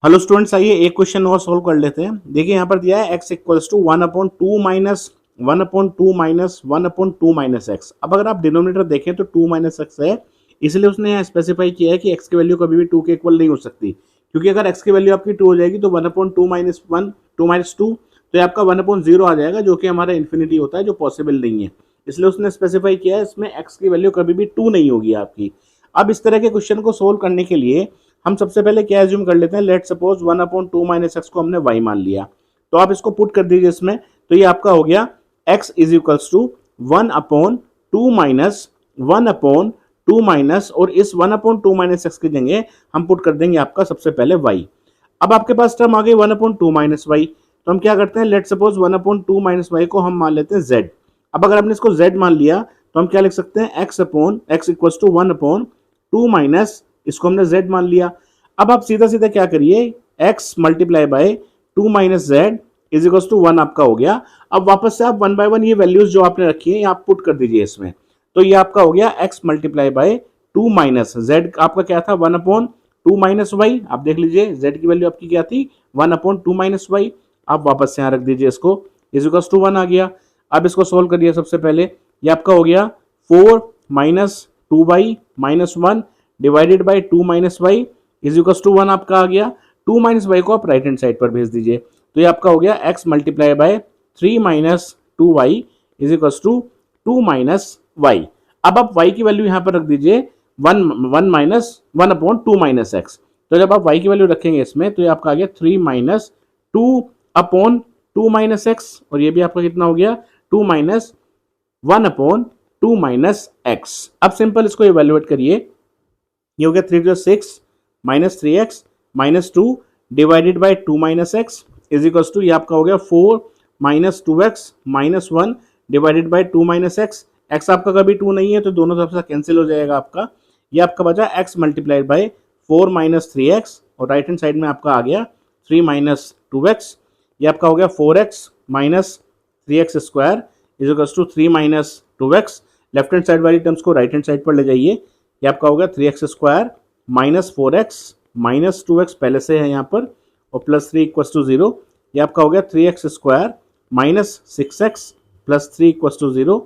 Hello students, आइए एक question और सोल्व कर लेते हैं। देखिए यहाँ पर दिया है x equals to 1/2 minus 1/2 minus 1/2 minus x. अब अगर आप डिनोमिनेटर देखें तो 2 माइनस एक्स है, इसलिए उसने यहाँ स्पेसिफाई किया है कि x की वैल्यू कभी भी 2 के इक्वल नहीं हो सकती, क्योंकि अगर x की वैल्यू आपकी 2 हो जाएगी तो 1/2 माइनस 1 2 माइनस 2 तो ये आपका 1/0 आ जाएगा, जो कि हमारा इन्फिनिटी होता है, जो पॉसिबल नहीं है। इसलिए उसने स्पेसिफाई किया है इसमें x की वैल्यू कभी भी 2 नहीं होगी आपकी। अब इस तरह के क्वेश्चन को सोल्व करने के लिए हम सबसे पहले क्या एज्यूम कर लेते हैं, लेट सपोज 1/2 माइनस एक्स को हमने y मान लिया, तो आप इसको पुट कर दीजिए इसमें, तो ये आपका हो गया x is equals to 1/2 minus 1/2 minus, और इस 1/2 माइनस एक्स की जगह हम पुट कर देंगे आपका सबसे पहले y। अब आपके पास टर्म आ गई 1/2 माइनस वाई, तो हम क्या करते हैं, लेट सपोज 1/2 माइनस वाई को हम मान लेते हैं z। अब अगर आपने इसको z मान लिया तो हम क्या लिख सकते हैं, x इक्वल्स टू 1/2 माइनस, इसको हमने z मान लिया। अब आप सीधा सीधा क्या करिए, x multiply by 2 minus z is equals to 1 आपका हो गया। अब वापस से आप 1 बाय 1 ये वैल्यूज जो आपने रखी है आप पुट कर दीजिए इसमें, तो ये आपका हो गया x multiply by 2 minus Z, आपका क्या था 1/2 माइनस वाई। आप देख लीजिए z की वैल्यू आपकी क्या थी 1/2 माइनस वाई। आप वापस से यहाँ रख दीजिए इसको, इज इक्वल्स टू 1 आ गया। अब इसको सोल्व करिए सबसे पहले, ये आपका हो गया 4 minus 2y minus 1 divided by 2 minus y is equals to 1 आपका आ गया। 2 माइनस वाई को आप राइट हैंड साइड पर भेज दीजिए, तो ये आपका हो गया x multiply by 3 minus 2y is equals to 2 minus y. अब आप y की वैल्यू यहाँ पर रख दीजिए 1 माइनस 1/2 माइनस एक्स, तो जब आप y की वैल्यू रखेंगे इसमें तो ये आपका आ गया 3 माइनस 2/2 माइनस एक्स, और ये भी आपका कितना हो गया 2 माइनस 1/2 माइनस एक्स। अब सिंपल इसको इवेल्युएट करिए, ये हो गया 3 to 6 minus 3x minus 2 divided by 2 minus x is equals to, ये आपका हो गया 4 minus 2x minus 1 divided by 2 minus x. X आपका कभी 2 नहीं है तो दोनों तरफ से कैंसिल हो जाएगा आपका, ये आपका बचा x multiplied by 4 minus 3x, और राइट हैंड साइड में आपका आ गया 3 माइनस 2x, ये आपका हो गया 4x minus 3x square is equals to 3 minus 2x। Left hand side वाली टर्म्स को राइट हैंड साइड पर ले जाइए, ये आपका होगा 3x square minus 4x minus 2x पहले से है यहाँ पर, और प्लस 3 इक्वल्स टू 0। ये आपका हो गया 3x square minus 6x plus 3 equals to 0।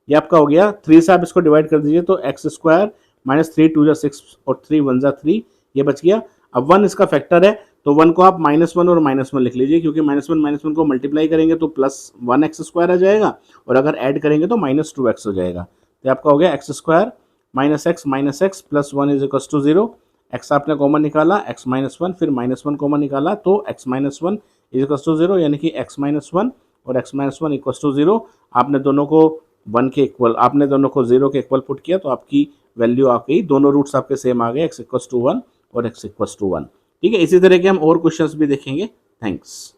ये आपका हो गया 3 से आप इसको डिवाइड कर दीजिए तो x स्क्वायर माइनस 3 2 6 और 3 1 3, ये बच गया। अब 1 इसका फैक्टर है तो 1 को आप -1 और -1 लिख लीजिए, क्योंकि -1 को मल्टीप्लाई करेंगे तो प्लस 1x स्क्वायर आ जाएगा, और अगर ऐड करेंगे तो -2x हो जाएगा। तो आपका हो गया x square minus x plus 1 is equals to 0। X आपने कॉमन निकाला, x माइनस 1 फिर -1 कॉमन निकाला तो x minus 1 is equals to 0, यानी कि x माइनस 1 और x माइनस 1 इक्वल्स टू 0। आपने दोनों को 1 के इक्वल, आपने दोनों को 0 के इक्वल पुट किया तो आपकी वैल्यू आ गई, दोनों रूट्स आपके सेम आ गए, x इक्वल्स टू 1 और x इक्वल्स टू 1। ठीक है, इसी तरह के हम और क्वेश्चंस भी देखेंगे। थैंक्स।